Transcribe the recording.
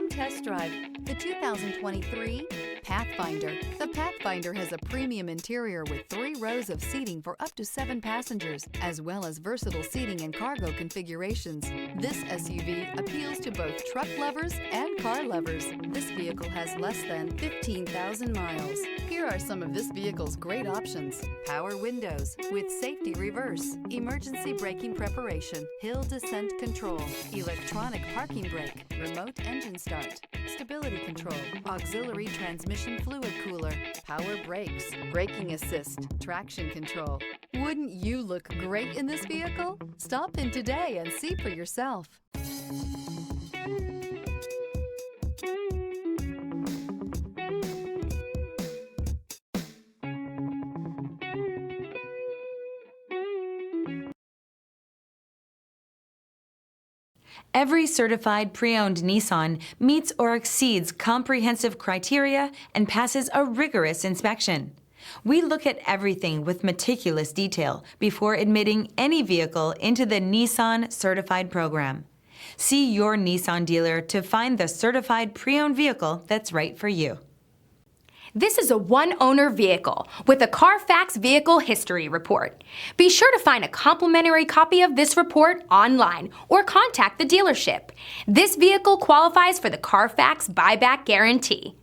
Come test drive the 2023 Pathfinder. The Pathfinder has a premium interior with 3 rows of seating for up to 7 passengers, as well as versatile seating and cargo configurations. This SUV appeals to both truck lovers and car lovers. This vehicle has less than 15,000 miles. Here are some of this vehicle's great options: power windows with safety reverse, emergency braking preparation, hill descent control, electronic parking brake, remote engine start, stability control, auxiliary transmission fluid cooler, power brakes, braking assist, traction control. Wouldn't you look great in this vehicle? Stop in today and see for yourself. Every certified pre-owned Nissan meets or exceeds comprehensive criteria and passes a rigorous inspection. We look at everything with meticulous detail before admitting any vehicle into the Nissan Certified program. See your Nissan dealer to find the certified pre-owned vehicle that's right for you. This is a one-owner vehicle with a Carfax Vehicle History Report. Be sure to find a complimentary copy of this report online or contact the dealership. This vehicle qualifies for the Carfax Buyback Guarantee.